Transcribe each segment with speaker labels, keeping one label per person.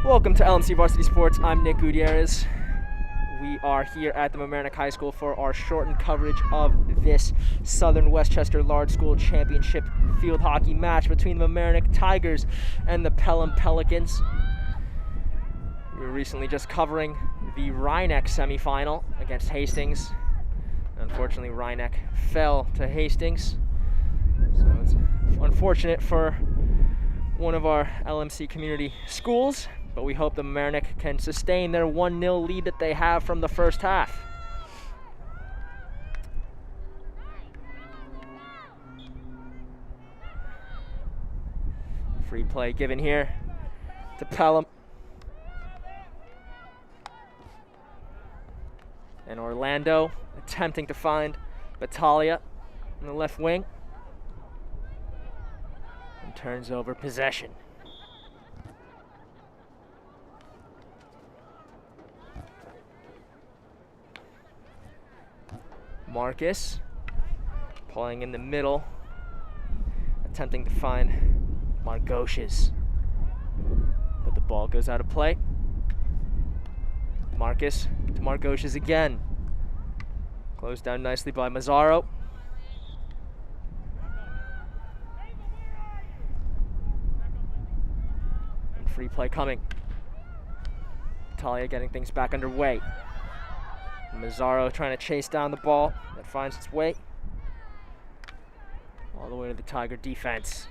Speaker 1: Welcome to LMC Varsity Sports. I'm Nick Gutierrez. We are here at the Mamaroneck High School for our shortened coverage of this Southern Westchester Large School Championship field hockey match between the Mamaroneck Tigers and the Pelham Pelicans. We were recently just covering the Rhineck semifinal against Hastings. Unfortunately, Rhineck fell to Hastings. So it's unfortunate for one of our LMC community schools, but we hope the Mamaroneck can sustain their 1-0 lead that they have from the first half. Free play given here to Pelham. And Orlando attempting to find Battaglia on the left wing. And turns over possession. Marcus pulling in the middle, attempting to find Margoshes. But the ball goes out of play. Marcus to Margoshes again. Closed down nicely by Mazzaro. And free play coming. Talia getting things back underway. Mazzaro trying to chase down the ball that finds its way all the way to the Tiger defense.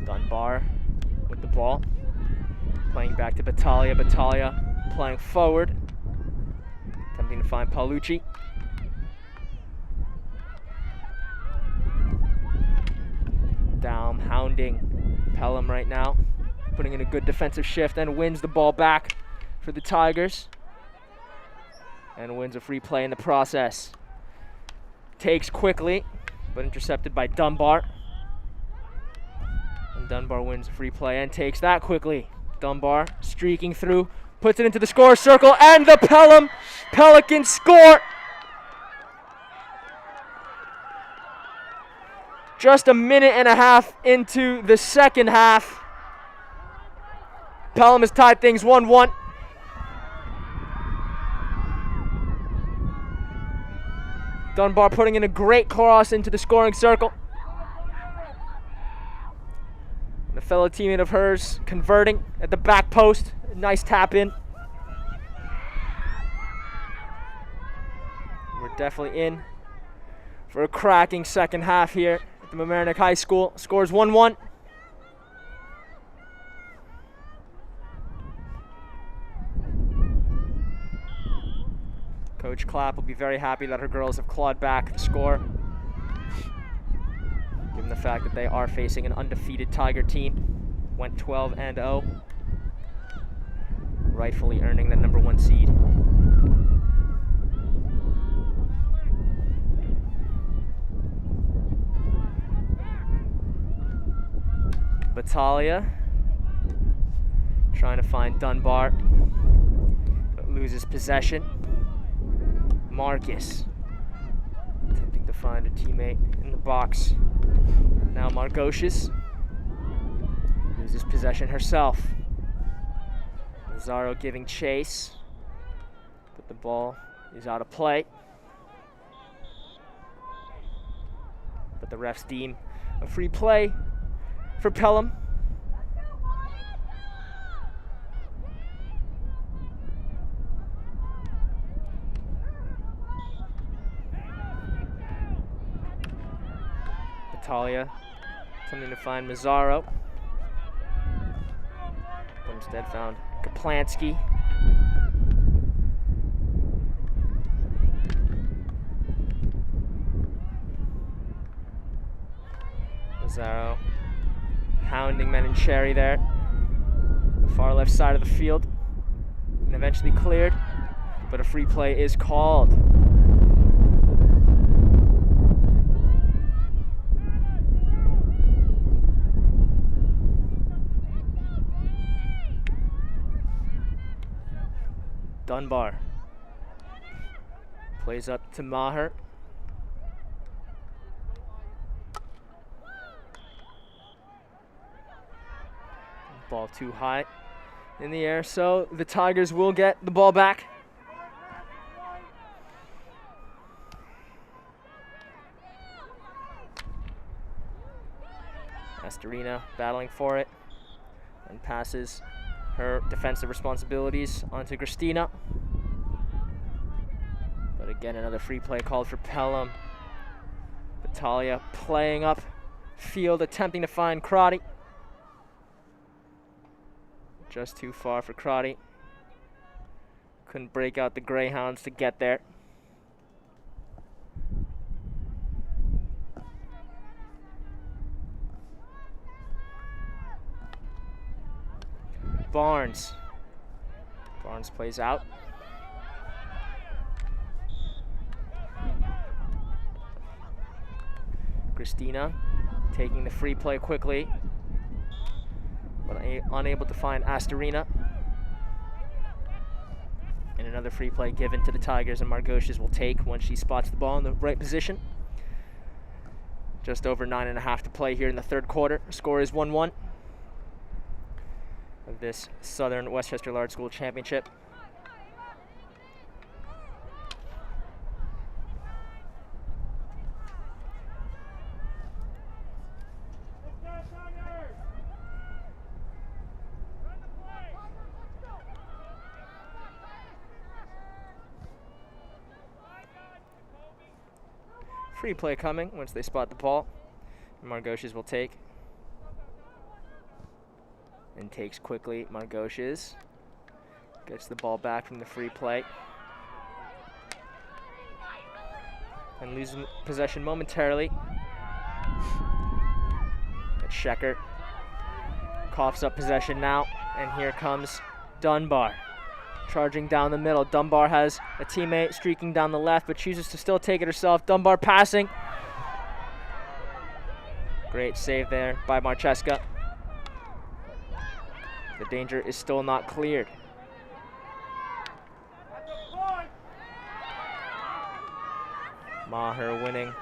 Speaker 1: Dunbar with the ball, playing back to Battaglia. Battaglia playing forward, attempting to find Paolucci. Down, hounding Pelham right now, putting in a good defensive shift and wins the ball back for the Tigers. And wins a free play in the process. Takes quickly, but intercepted by Dunbar. And Dunbar wins a free play and takes that quickly. Dunbar streaking through, puts it into the score circle, and the Pelham Pelicans score! Just a minute and a half into the second half. Pelham has tied things 1-1. Dunbar putting in a great cross into the scoring circle. And a fellow teammate of hers converting at the back post. A nice tap in. We're definitely in for a cracking second half here. Mamaroneck High School scores 1-1. Coach Clapp will be very happy that her girls have clawed back the score, given the fact that they are facing an undefeated Tiger team. Went 12-0, rightfully earning the #1 seed. Battaglia trying to find Dunbar, but loses possession. Marcus attempting to find a teammate in the box. Now Margoshes loses possession herself. Mazzaro giving chase, but the ball is out of play. But the refs deem a free play for Pelham. Battaglia attempting to find Mazzaro, but instead found Kaplansky. Mazzaro hounding Menincherry there, the far left side of the field, and eventually cleared, but a free play is called. Dunbar plays up to Maher. Ball too high in the air, so the Tigers will get the ball back. Astorina battling for it and passes her defensive responsibilities onto Christina. But again, another free play called for Pelham. Natalia playing up field, attempting to find Crotty. Just too far for Crotty. Couldn't break out the Greyhounds to get there. Barnes plays out. Christina taking the free play quickly, but unable to find Astorina. And another free play given to the Tigers, and Margoshes will take when she spots the ball in the right position. Just over 9.5 to play here in the third quarter. Score is 1-1 of this Southern Westchester Large School Championship. Free play coming once they spot the ball. Margoshes will take. And takes quickly. Margoshes gets the ball back from the free play. And loses possession momentarily. But Schecker coughs up possession now. And here comes Dunbar. Charging down the middle. Dunbar has a teammate streaking down the left, but chooses to still take it herself. Dunbar passing. Great save there by Marcheska. The danger is still not cleared. Maher winning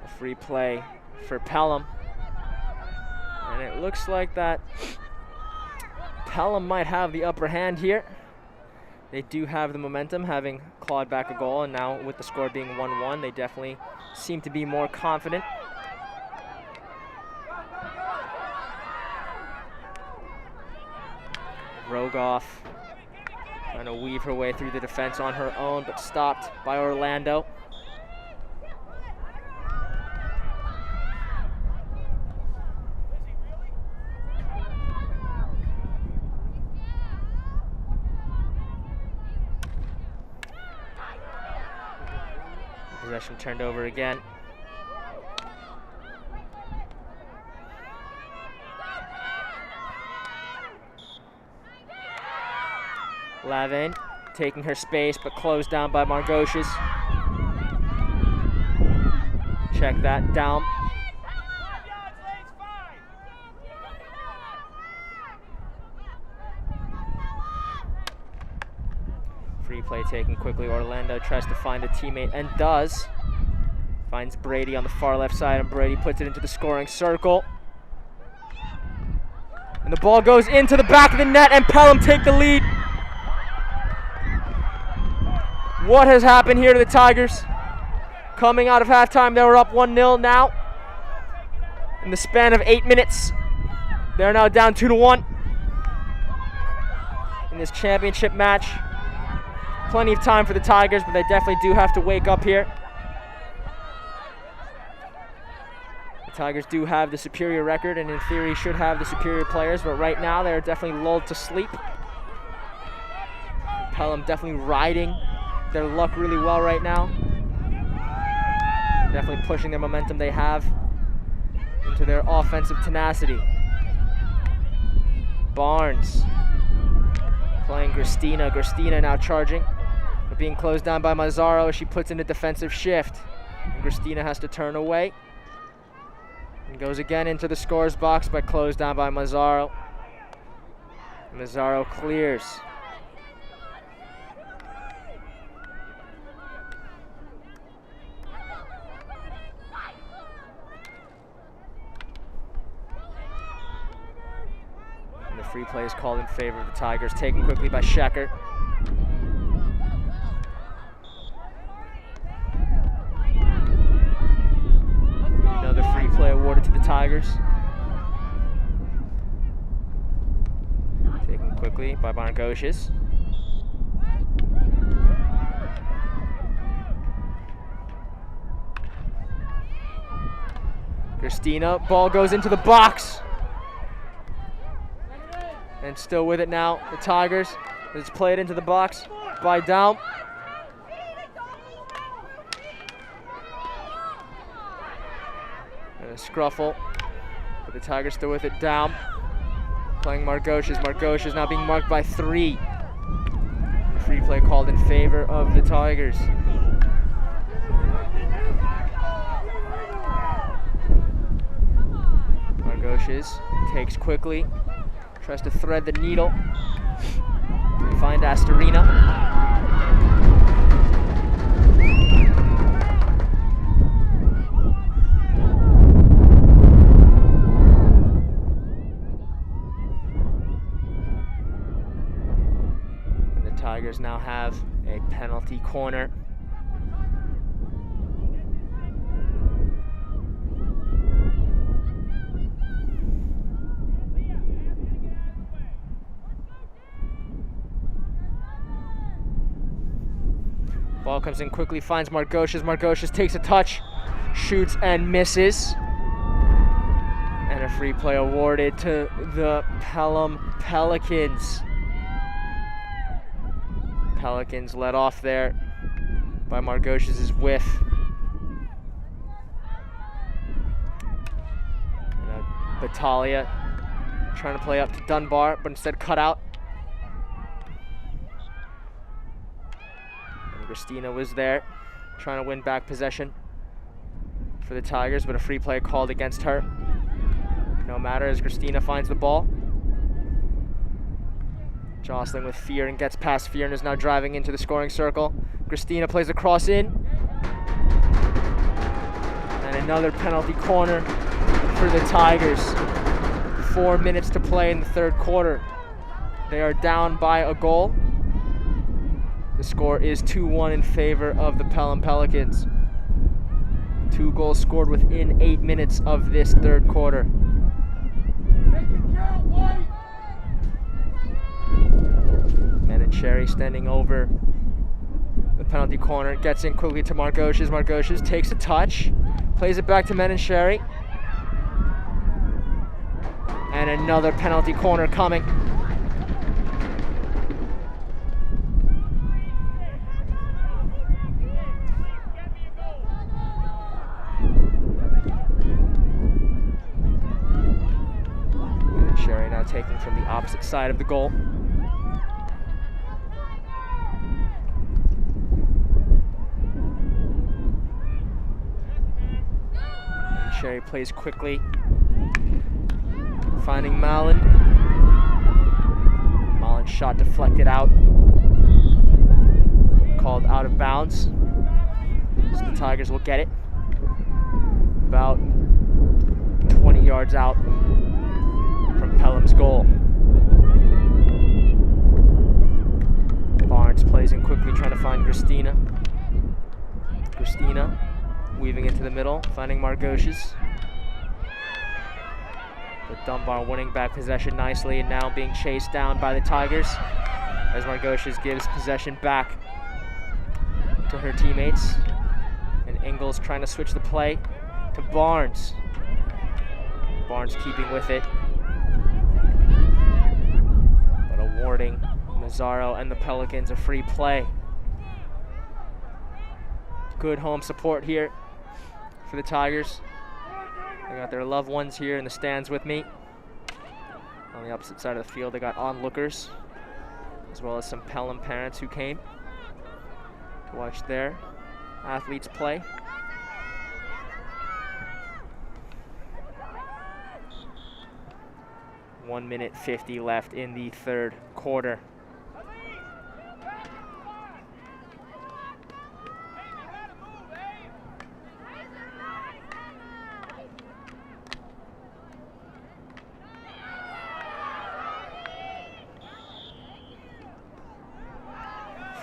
Speaker 1: a free play for Pelham. And it looks like that Pelham might have the upper hand here. They do have the momentum, having clawed back a goal, and now with the score being 1-1, they definitely seem to be more confident. Rogoff trying to weave her way through the defense on her own, but stopped by Orlando. Possession turned over again. Lavin taking her space, but closed down by Margoshes. Check that down. Free play taken quickly. Orlando tries to find a teammate and does. Finds Brady on the far left side, and Brady puts it into the scoring circle. And the ball goes into the back of the net, and Pelham take the lead. What has happened here to the Tigers? Coming out of halftime, they were up 1-0 now. In the span of 8 minutes, they're now down 2-1 in this championship match. Plenty of time for the Tigers, but they definitely do have to wake up here. The Tigers do have the superior record, and in theory should have the superior players, but right now they're definitely lulled to sleep. Pelham definitely riding their luck really well right now. Definitely pushing their momentum they have into their offensive tenacity. Barnes playing Christina. Christina now charging, but being closed down by Mazzaro. She puts in a defensive shift, and Christina has to turn away. And goes again into the scores box, but closed down by Mazzaro. Mazzaro clears. Free play is called in favor of the Tigers, taken quickly by Schecker. Another free play awarded to the Tigers. Taken quickly by Margocious. Christina, ball goes into the box. And still with it now, the Tigers. It's played into the box by Daum. And a scruffle, but the Tigers still with it. Daum playing Margocious. Margocious now being marked by 3. A free play called in favor of the Tigers. Margocious takes quickly, tries to thread the needle, find Astorina. And the Tigers now have a penalty corner. Ball comes in quickly, finds Margocious. Margocious takes a touch, shoots and misses. And a free play awarded to the Pelham Pelicans. Pelicans led off there by Margocious' whiff. And Battaglia trying to play up to Dunbar, but instead cut out. Christina was there, trying to win back possession for the Tigers, but a free play called against her. No matter, as Christina finds the ball. Jostling with Fear and gets past Fear and is now driving into the scoring circle. Christina plays a cross in. And another penalty corner for the Tigers. 4 minutes to play in the third quarter. They are down by a goal. The score is 2-1 in favor of the Pelham Pelicans. 2 goals scored within 8 minutes of this third quarter. Menincherry standing over the penalty corner, gets in quickly to Margocious. Margocious takes a touch, plays it back to Menincherry. And another penalty corner coming. Now taking from the opposite side of the goal. And Sherry plays quickly, finding Malin. Malin's shot deflected out, called out of bounds. So the Tigers will get it about 20 yards out from Pelham's goal. Barnes plays in quickly, trying to find Christina. Christina weaving into the middle, finding Margocious. But Dunbar winning back possession nicely and now being chased down by the Tigers as Margocious gives possession back to her teammates. And Ingles trying to switch the play to Barnes. Barnes keeping with it. Awarding Mazzaro and the Pelicans a free play. Good home support here for the Tigers. They got their loved ones here in the stands with me. On the opposite side of the field, they got onlookers, as well as some Pelham parents who came to watch their athletes play. One minute 50 left in the third quarter.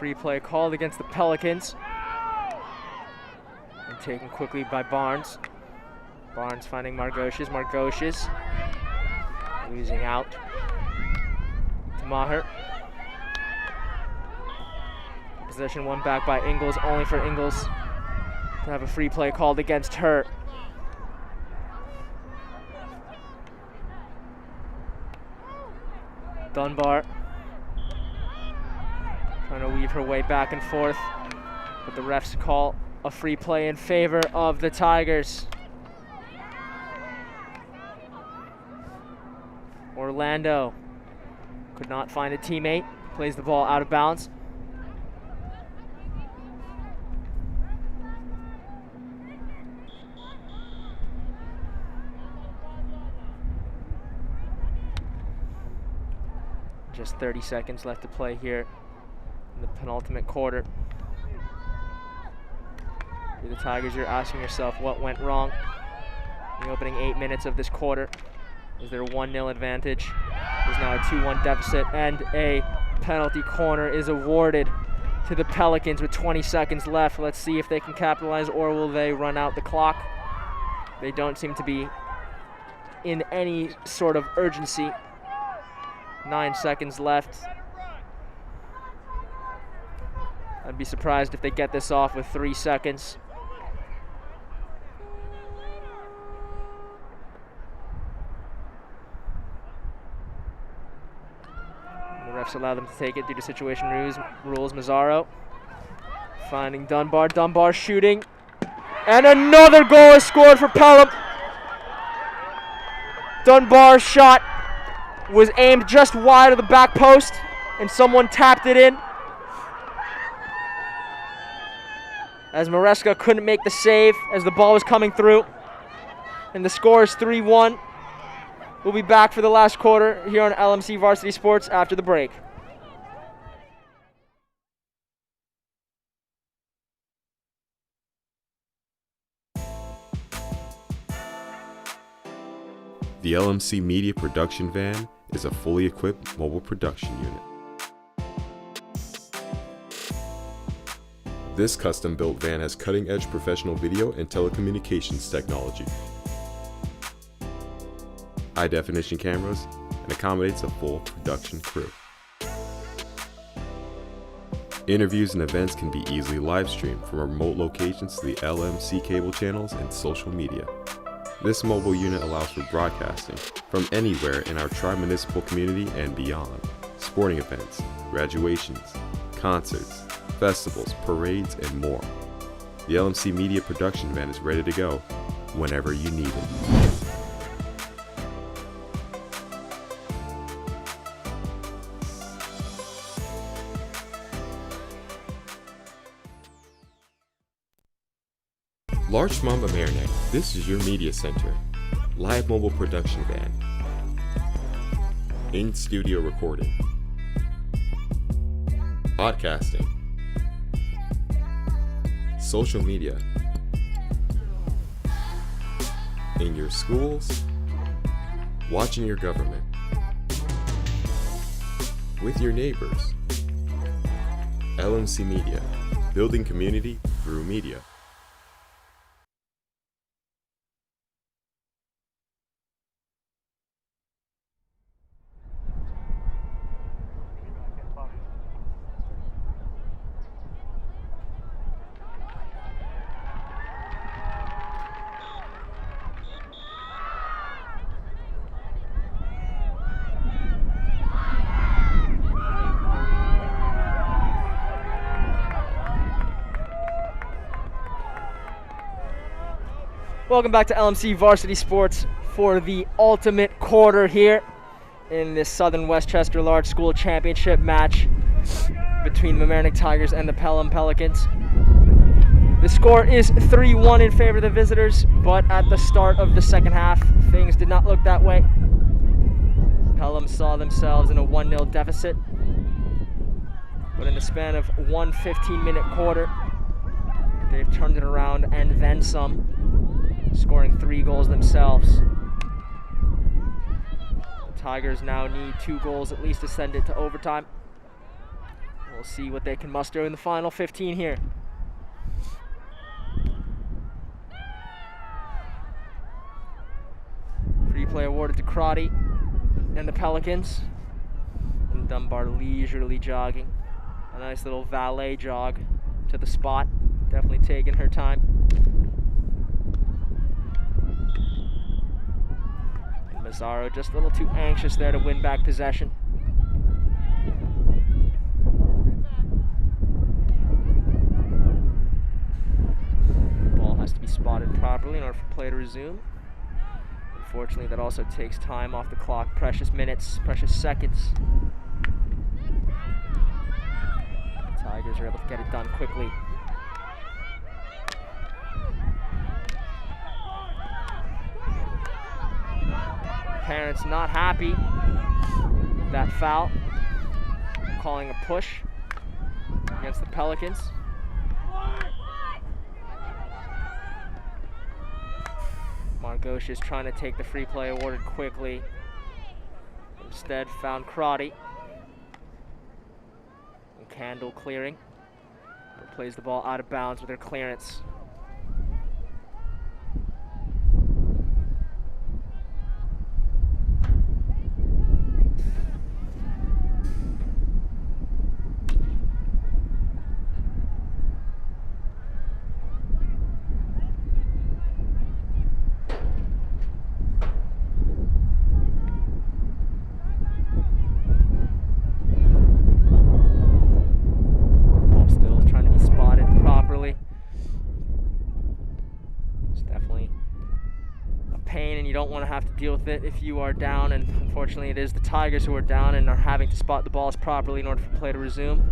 Speaker 1: Free play called against the Pelicans. And taken quickly by Barnes. Barnes finding Margocious. Margocious losing out to Maher. Possession won back by Ingles, only for Ingles to have a free play called against her. Dunbar trying to weave her way back and forth, but the refs call a free play in favor of the Tigers. Orlando could not find a teammate, plays the ball out of bounds. Just 30 seconds left to play here in the penultimate quarter. For the Tigers, you're asking yourself what went wrong in the opening 8 minutes of this quarter. Is there a 1-0 advantage? There's now a 2-1 deficit, and a penalty corner is awarded to the Pelicans with 20 seconds left. Let's see if they can capitalize, or will they run out the clock? They don't seem to be in any sort of urgency. 9 seconds left. I'd be surprised if they get this off with 3 seconds. The refs allow them to take it due to situation rules. Mazzaro finding Dunbar. Dunbar shooting. And another goal is scored for Pelham. Dunbar's shot was aimed just wide of the back post, and someone tapped it in. As Maresca couldn't make the save as the ball was coming through. And the score is 3-1. We'll be back for the last quarter here on LMC Varsity Sports after the break.
Speaker 2: The LMC Media Production Van is a fully equipped mobile production unit. This custom-built van has cutting-edge professional video and telecommunications technology, high-definition cameras, and accommodates a full production crew. Interviews and events can be easily live-streamed from remote locations to the LMC cable channels and social media. This mobile unit allows for broadcasting from anywhere in our tri-municipal community and beyond. Sporting events, graduations, concerts, festivals, parades, and more. The LMC Media Production Van is ready to go whenever you need it. Large Mamaroneck, this is your media center. Live mobile production van. In-studio recording. Podcasting. Social media. In your schools. Watching your government. With your neighbors. LMC Media. Building community through media.
Speaker 1: Welcome back to LMC Varsity Sports for the ultimate quarter here in this Southern Westchester Large School Championship match between the Mamaroneck Tigers and the Pelham Pelicans. The score is 3-1 in favor of the visitors, but at the start of the second half, things did not look that way. Pelham saw themselves in a 1-0 deficit, but in the span of one 15-minute quarter, they've turned it around and then some, scoring 3 goals themselves. The Tigers now need 2 goals at least to send it to overtime. We'll see what they can muster in the final 15 here. Free play awarded to Crotty and the Pelicans. And Dunbar leisurely jogging. A nice little valet jog to the spot. Definitely taking her time. And Mazzaro just a little too anxious there to win back possession. Ball has to be spotted properly in order for play to resume. Unfortunately, that also takes time off the clock. Precious minutes, precious seconds. The Tigers are able to get it done quickly. Parents not happy with that foul. Calling a push against the Pelicans. Margosha is trying to take the free play awarded quickly. Instead, found Crotty. And Candle clearing. But plays the ball out of bounds with her clearance. You don't want to have to deal with it if you are down, and unfortunately it is the Tigers who are down and are having to spot the balls properly in order for play to resume.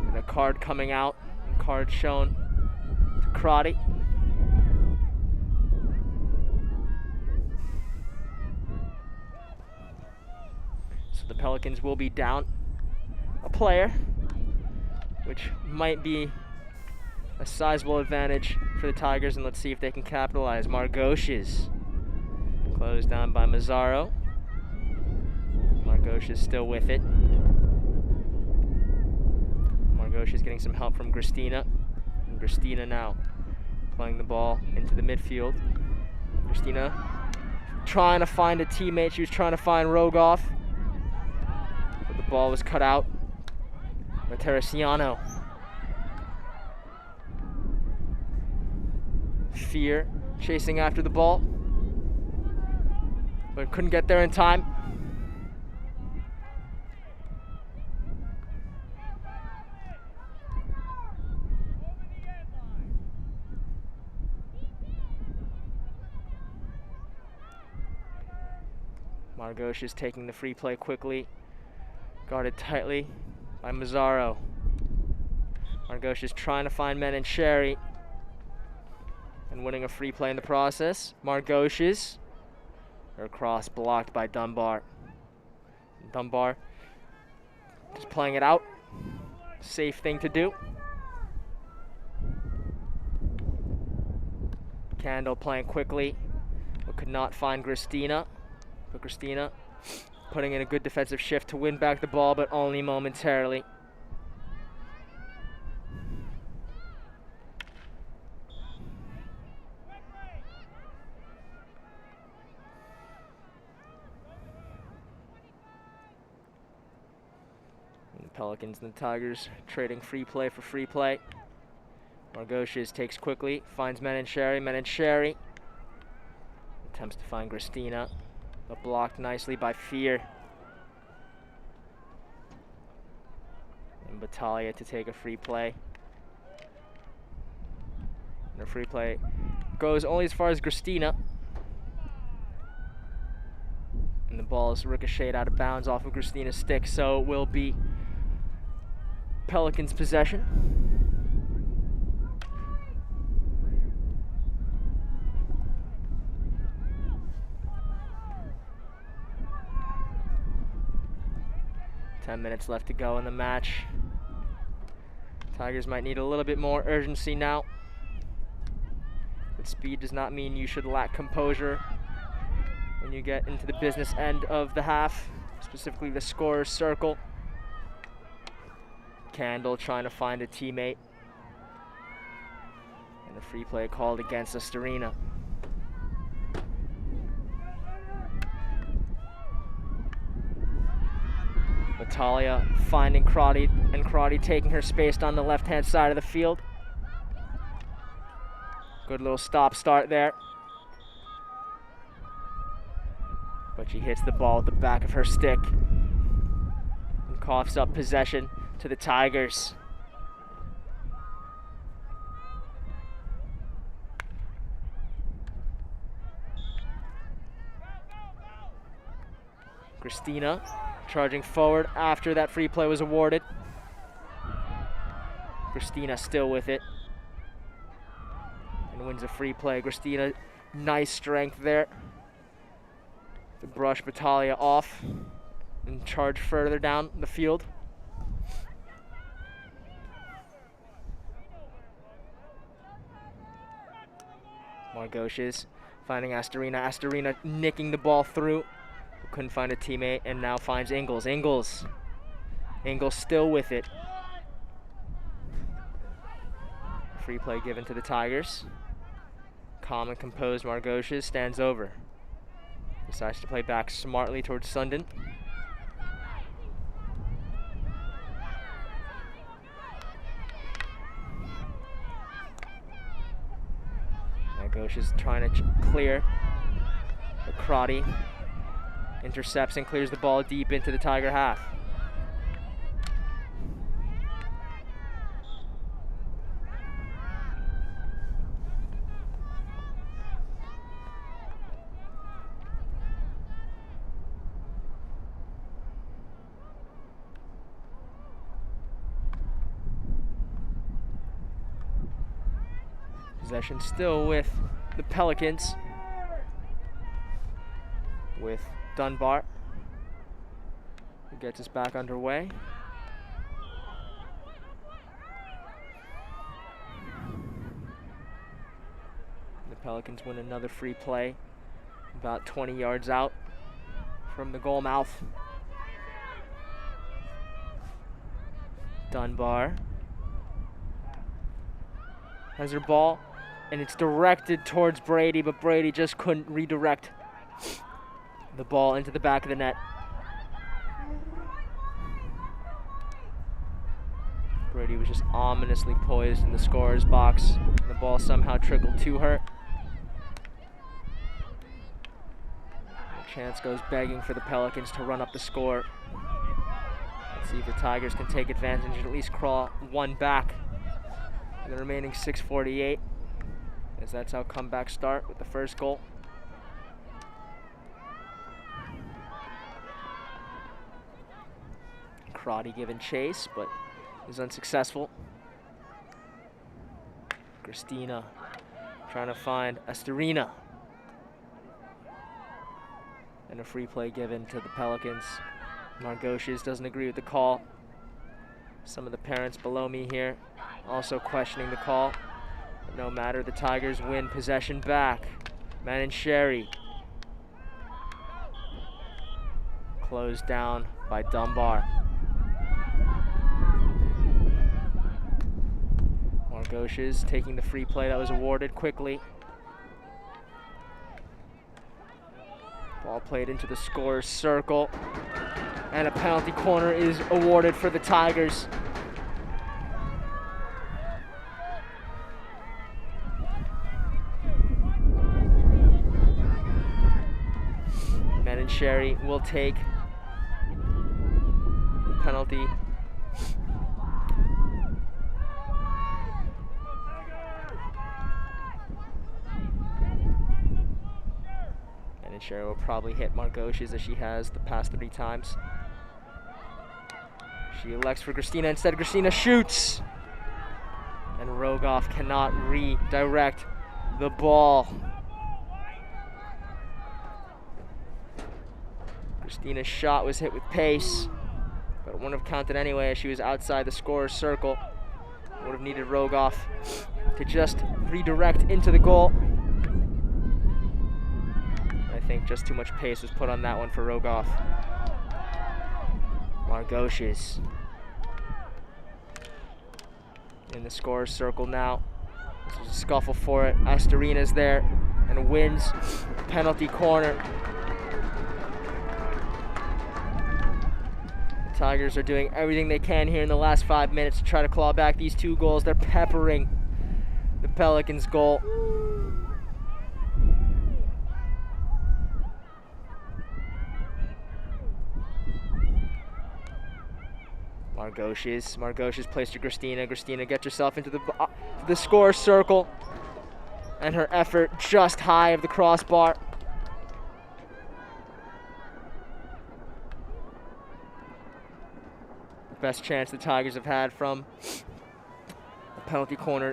Speaker 1: And a card coming out, a card shown to Crotty. So the Pelicans will be down a player, which might be a sizable advantage for the Tigers, and let's see if they can capitalize. Margosha's closed down by Mazzaro. Margosha's still with it. Margosha's getting some help from Christina, and Christina now playing the ball into the midfield. Christina trying to find a teammate. She was trying to find Rogoff, but the ball was cut out by Teresiano. Fear chasing after the ball, but couldn't get there in time. Margosha is taking the free play quickly, guarded tightly by Mazzaro. Margosha is trying to find Men and Sherry and winning a free play in the process. Margosha's her cross blocked by Dunbar. Dunbar just playing it out. Safe thing to do. Candle playing quickly, but could not find Christina. But Christina putting in a good defensive shift to win back the ball, but only momentarily. And the Pelicans and the Tigers trading free play for free play. Margosha takes quickly, finds Men and Sherry. Men and Sherry attempts to find Christina, but blocked nicely by Fear. And Battaglia to take a free play. And the free play goes only as far as Christina. And the ball is ricocheted out of bounds off of Christina's stick, so it will be Pelicans' possession. Minutes left to go in the match. Tigers might need a little bit more urgency now. The And speed does not mean you should lack composure when you get into the business end of the half, specifically the scorer's circle. Candle trying to find a teammate. And a free play called against Astorina. Natalia finding Crotty, and Crotty taking her space down the left-hand side of the field. Good little stop-start there. But she hits the ball with the back of her stick and coughs up possession to the Tigers. Christina charging forward after that free play was awarded. Christina still with it and wins a free play. Christina, nice strength there to brush Battaglia off and charge further down the field. Margoshes finding Astorina. Astorina nicking the ball through. Couldn't find a teammate and now finds Ingles. Ingles still with it. Free play given to the Tigers. Calm and composed Margoshes stands over. Decides to play back smartly towards Sundin. Margoshes trying to clear. But Crotty intercepts and clears the ball deep into the Tiger half. Possession still with the Pelicans, with Dunbar, who gets us back underway. The Pelicans win another free play, about 20 yards out from the goal mouth. Dunbar has her ball, and it's directed towards Brady, but Brady just couldn't redirect the ball into the back of the net. Brady was just ominously poised in the scorer's box. The ball somehow trickled to her. The chance goes begging for the Pelicans to run up the score. Let's see if the Tigers can take advantage and at least crawl one back in the remaining 6:48, as that's how comebacks start with the first goal. Crotty given chase, but is unsuccessful. Christina trying to find Astorina. And a free play given to the Pelicans. Margoshes doesn't agree with the call. Some of the parents below me here also questioning the call. But no matter, the Tigers win possession back. Mamaroneck. Closed down by Dunbar. Margoshes taking the free play that was awarded quickly. Ball played into the scorer's circle. And a penalty corner is awarded for the Tigers. Mamaroneck will take the penalty. Mamaroneck will probably hit Margoshes as she has the past 3 times. She elects for Christina instead. Christina shoots! And Rogoff cannot redirect the ball. Christina's shot was hit with pace, but it wouldn't have counted anyway as she was outside the scorer's circle. Would have needed Rogoff to just redirect into the goal. think just too much pace was put on that one for Rogoff. Margoshes in the scorer's circle now. There's a scuffle for it. Astorina's there and wins penalty corner. The Tigers are doing everything they can here in the last 5 minutes to try to claw back these 2 goals. They're peppering the Pelicans' goal. Margoshes plays to Christina. Christina gets herself into the score circle, and her effort just high of the crossbar. Best chance the Tigers have had from a penalty corner